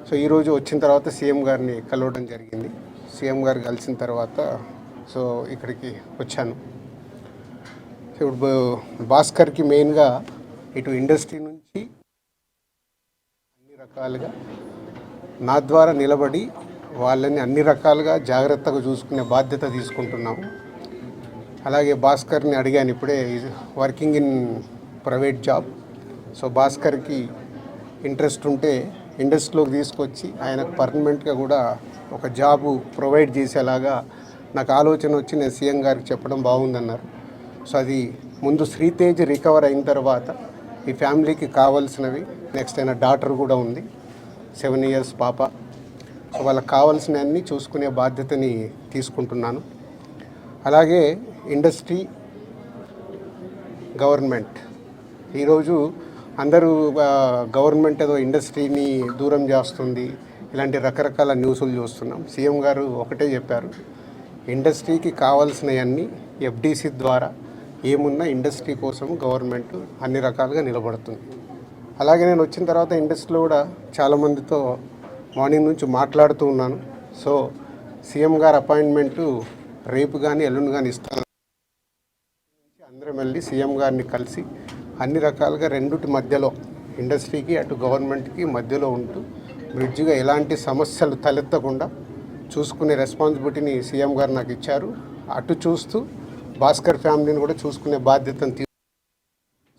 So ఈరోజు వచ్చిన తర్వాత సీఎం గారిని కలవడం జరిగింది. సీఎం గారు కలిసిన తర్వాత సో ఇక్కడికి వచ్చాను. ఇప్పుడు భాస్కర్కి మెయిన్గా ఇటు ఇండస్ట్రీ నుంచి అన్ని రకాలుగా నా ద్వారా నిలబడి వాళ్ళని అన్ని రకాలుగా జాగ్రత్తగా చూసుకునే బాధ్యత తీసుకుంటున్నాము. అలాగే భాస్కర్ని అడిగాను ఇప్పుడే, working in private job. So భాస్కర్కి ఇంట్రెస్ట్ ఉంటే ఇండస్ట్రీలోకి తీసుకొచ్చి ఆయనకు పర్మనెంట్గా కూడా ఒక జాబు ప్రొవైడ్ చేసేలాగా నాకు ఆలోచన వచ్చి నేను సీఎం గారికి చెప్పడం బాగుందన్నారు. సో అది ముందు శ్రీతేజ్ రికవర్ అయిన తర్వాత ఈ ఫ్యామిలీకి కావాల్సినవి, నెక్స్ట్ అయిన డాటర్ కూడా ఉంది, 7 years పాప. సో వాళ్ళకి కావాల్సినవన్నీ చూసుకునే బాధ్యతని తీసుకుంటున్నాను. అలాగే ఇండస్ట్రీ, గవర్నమెంట్, ఈరోజు అందరూ గవర్నమెంట్ ఏదో ఇండస్ట్రీని దూరం చేస్తుంది, ఇలాంటి రకరకాల న్యూస్లు చూస్తున్నాం. సీఎం గారు ఒకటే చెప్పారు, ఇండస్ట్రీకి కావాల్సినవన్నీ ఎఫ్డీసీ ద్వారా ఏమున్నా ఇండస్ట్రీ కోసం గవర్నమెంట్ అన్ని రకాలుగా నిలబడుతుంది. అలాగే నేను వచ్చిన తర్వాత ఇండస్ట్రీలో కూడా చాలామందితో మార్నింగ్ నుంచి మాట్లాడుతూ ఉన్నాను. సో సీఎం గారు అపాయింట్మెంటు రేపు కానీ ఎల్లుండి కానీ ఇస్తాను. అందరం వెళ్ళి సీఎం గారిని కలిసి అన్ని రకాలుగా రెండుటి మధ్యలో, ఇండస్ట్రీకి అటు గవర్నమెంట్కి మధ్యలో ఉంటూ బ్రిడ్జిగా ఎలాంటి సమస్యలు తలెత్తకుండా చూసుకునే రెస్పాన్సిబిలిటీని సీఎం గారు నాకు ఇచ్చారు. అటు చూస్తూ భాస్కర్ ఫ్యామిలీని కూడా చూసుకునే బాధ్యతను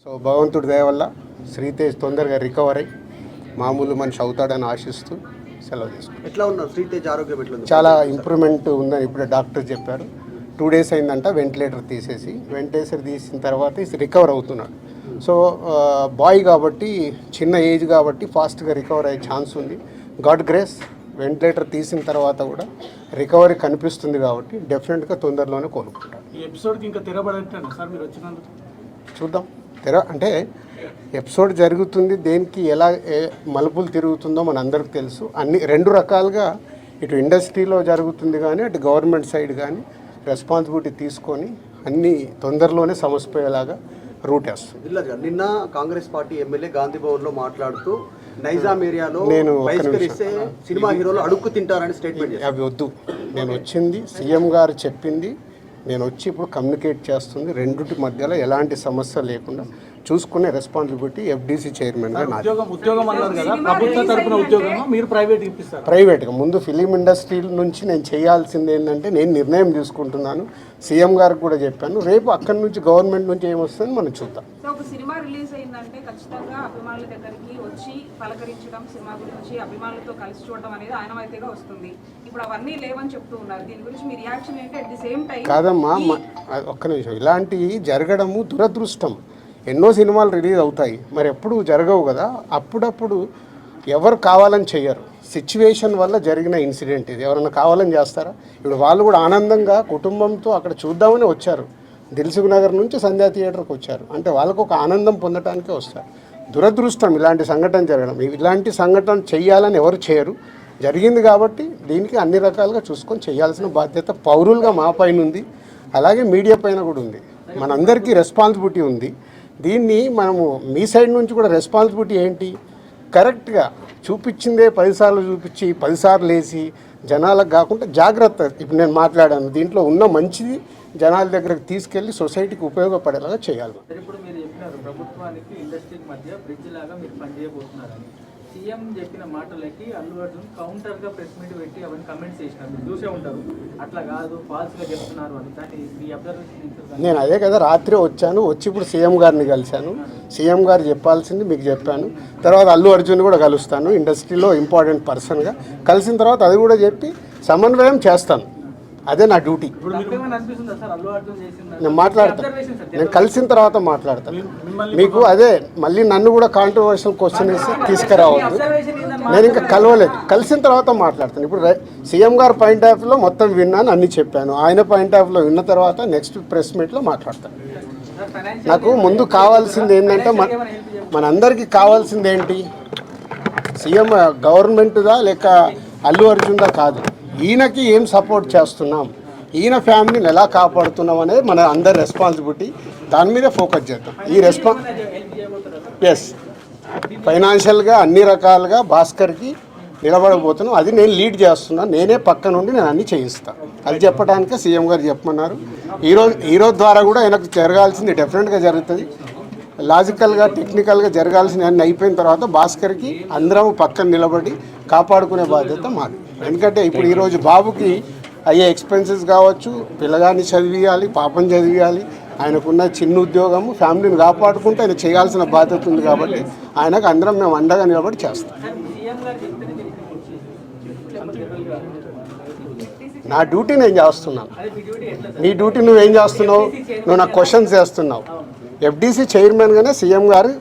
సో భగవంతుడి దయ వల్ల శ్రీతేజ్ తొందరగా రికవర్ అయ్యి మామూలు మనిషి అవుతాడని ఆశిస్తూ సెలవు తీసుకుంటాం. ఎట్లా ఉన్నారు శ్రీతేజ్ ఆరోగ్యం? ఎట్లా ఉంది? చాలా ఇంప్రూవ్మెంట్ ఉందని ఇప్పుడే డాక్టర్ చెప్పారు. 2 days అయిందంట వెంటిలేటర్ తీసిన తర్వాత రికవర్ అవుతున్నాడు. సో బాయ్ కాబట్టి, చిన్న ఏజ్ కాబట్టి ఫాస్ట్గా రికవర్ అయ్యే ఛాన్స్ ఉంది. గాడ్ గ్రేస్, వెంటిలేటర్ తీసిన తర్వాత కూడా రికవరీ కనిపిస్తుంది కాబట్టి డెఫినెట్గా తొందరలోనే కోలుకుంటారు. ఈ ఎపిసోడ్కి ఇంకా తెరబడట్లేదు సార్ మీరు వచ్చినందుకు? చూద్దాం. అంటే ఎపిసోడ్ జరుగుతుంది, దేనికి ఎలా మలుపులు తిరుగుతుందో మన అందరికి తెలుసు. అన్ని 2 రకాలుగా ఇటు ఇండస్ట్రీలో జరుగుతుంది కానీ అటు గవర్నమెంట్ సైడ్ కానీ రెస్పాన్సిబిలిటీ తీసుకొని అన్ని తొందరలోనే సమసిపోయేలాగా రూట్ వేస్తుంది. నిన్న కాంగ్రెస్ పార్టీ ఎమ్మెల్యే గాంధీ భవన్లో మాట్లాడుతూ నైజాం ఏరియాలో నేను సినిమా హీరోలు అడుక్కు తింటారని స్టేట్మెంట్ చేశారు. అవి వద్దు, నేను వచ్చింది సీఎం గారు చెప్పింది, నేను వచ్చి ఇప్పుడు కమ్యూనికేట్ చేస్తుంది. రెండుటి మధ్యలో ఎలాంటి సమస్య లేకుండా చూసుకునే రెస్పాన్సిబిలిటీ ఎఫ్డీసీ చైర్మన్గా నాది. ప్రైవేట్గా ముందు ఫిలిం ఇండస్ట్రీ నుంచి నేను చేయాల్సింది ఏంటంటే, నేను నిర్ణయం తీసుకుంటున్నాను, సీఎం గారికి కూడా చెప్పాను. రేపు అక్కడి నుంచి గవర్నమెంట్ నుంచి ఏమొస్తుందని మనం చూద్దాం. ఒక సినిమా రిలీజ్ అయిందంటే ఖచ్చితంగా అభిమానుల దగ్గరికి వచ్చి పలకరించడం, సినిమా గురించి అభిమానులతో కలిసి చూడడం అనేది ఆనవాయితీగా వస్తుంది. ఇప్పుడు అవన్నీ లేవని చెప్తూ ఉన్నారు. దీని గురించి మీ రియాక్షన్ ఏంటి? అట్ ది సేమ్ టైం కాదమ్మా, ఒక్క నిమిషం, ఇలాంటివి జరగడము దురదృష్టం. ఎన్నో సినిమాలు రిలీజ్ అవుతాయి, మరి ఎప్పుడు జరగవు కదా. అప్పుడప్పుడు ఎవరు కావాలని చెయ్యరు, సిచ్యువేషన్ వల్ల జరిగిన ఇన్సిడెంట్ ఇది. ఎవరైనా కావాలని చేస్తారా? ఇప్పుడు వాళ్ళు కూడా ఆనందంగా కుటుంబంతో అక్కడ చూద్దామని వచ్చారు. దిల్సుఖ్ నగర్ నుంచి సంధ్యా థియేటర్కి వచ్చారు అంటే వాళ్ళకు ఒక ఆనందం పొందటానికే వస్తారు. దురదృష్టం ఇలాంటి సంఘటన జరగడం. ఇలాంటి సంఘటన చెయ్యాలని ఎవరు చేయరు, జరిగింది కాబట్టి దీనికి అన్ని రకాలుగా చూసుకొని చేయాల్సిన బాధ్యత పౌరులుగా మా పైన ఉంది, అలాగే మీడియా పైన కూడా ఉంది. మనందరికీ రెస్పాన్సిబిలిటీ ఉంది. దీన్ని మనము మీ సైడ్ నుంచి కూడా రెస్పాన్సిబిలిటీ ఏంటి, కరెక్ట్గా చూపించిందే 10 సార్లు చూపించి 10 సార్లు వేసి జనాలకు కాకుండా జాగ్రత్త. ఇప్పుడు నేను మాట్లాడాను, దీంట్లో ఉన్న మంచిది జనాల దగ్గరకు తీసుకెళ్ళి సొసైటీకి ఉపయోగపడేలాగా చేయాలి. ఇప్పుడు మీరు చెప్పినారు ప్రభుత్వానికి ఇండస్ట్రీకి మధ్య బ్రిడ్జ్ లాగా మీరు పనిచేయబోతున్నారని. సీఎం చెప్పిన మాటలకి అల్లు అర్జున్ కౌంటర్గా ప్రెస్ మీట్ పెట్టి అవన్నీ కమెంట్స్ చేసినారు, మీరు చూసే ఉంటారు. అట్లా కాదు, ఫాల్స్గా చెప్తున్నారు అని. దాన్ని మీ అబ్జర్వేషన్? నేను అదే కదా రాత్రి వచ్చాను, వచ్చి ఇప్పుడు సీఎం గారిని కలిశాను. సీఎం గారు చెప్పాల్సింది మీకు చెప్పాను. తర్వాత అల్లు అర్జున్ కూడా కలుస్తాను, ఇండస్ట్రీలో ఇంపార్టెంట్ పర్సన్గా. కలిసిన తర్వాత అది కూడా చెప్పి సమన్వయం చేస్తాను. అదే నా డ్యూటీ. నేను మాట్లాడతాను, నేను కలిసిన తర్వాత మాట్లాడతాను. మీకు అదే మళ్ళీ నన్ను కూడా కాంట్రవర్షియల్ క్వశ్చన్ వేసి తీసుకురావద్దు. నేను ఇంకా కలవలేదు, కలిసిన తర్వాత మాట్లాడతాను. ఇప్పుడు సీఎం గారు పాయింట్ ఆఫ్ వ్యూలో మొత్తం విన్నాను, అన్నీ చెప్పాను. ఆయన పాయింట్ ఆఫ్ వ్యూలో విన్న తర్వాత నెక్స్ట్ ప్రెస్ మీట్లో మాట్లాడతాను. నాకు ముందు కావాల్సింది ఏంటంటే, మనందరికీ కావాల్సింది ఏంటి, సీఎం గవర్నమెంట్దా లేక అల్లు అర్జున్దా కాదు, ఈయనకి ఏం సపోర్ట్ చేస్తున్నాం, ఈయన ఫ్యామిలీని ఎలా కాపాడుతున్నాం అనేది మన అందరి రెస్పాన్సిబిలిటీ. దాని మీద ఫోకస్ చేద్దాం. ఈ ఫైనాన్షియల్గా అన్ని రకాలుగా భాస్కర్కి నిలబడబోతున్నాం. అది నేను లీడ్ చేస్తున్నాను, నేనే పక్క నుండి నేను అన్నీ చేయిస్తాను. అది చెప్పడానికే సీఎం గారు చెప్పమన్నారు. ఈరోజు ద్వారా కూడా ఆయనకు జరగాల్సింది డెఫినెట్గా జరుగుతుంది. లాజికల్గా టెక్నికల్గా జరగాల్సిన అన్ని అయిపోయిన తర్వాత భాస్కర్కి అందరం పక్కన నిలబడి కాపాడుకునే బాధ్యత మాది. ఎందుకంటే ఇప్పుడు ఈరోజు బాబుకి అయ్యే ఎక్స్పెన్సెస్ కావచ్చు, పిల్లగాన్ని చదివియాలి, పాపం చదివియాలి, ఆయనకున్న చిన్న ఉద్యోగము, ఫ్యామిలీని కాపాడుకుంటూ ఆయన చేయాల్సిన బాధ్యత ఉంది. కాబట్టి ఆయనకు అందరం మేము అండగా నిలబడి చేస్తాం. సీఎం గారు చెప్తేనే మీరు ఇక్కడికి వచ్చి నా డ్యూటీ నేను చేస్తున్నాను. అదే మీ డ్యూటీ ఎట్లా సార్? నీ డ్యూటీ నువ్వేం చేస్తున్నావు? నువ్వు నాకు క్వశ్చన్స్ చేస్తున్నావు. ఎఫ్డీసీ చైర్మన్గానే సీఎం గారు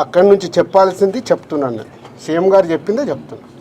అక్కడి నుంచి చెప్పాల్సింది చెప్తున్నాను. నేను సీఎం గారు చెప్పిందే చెప్తున్నాను.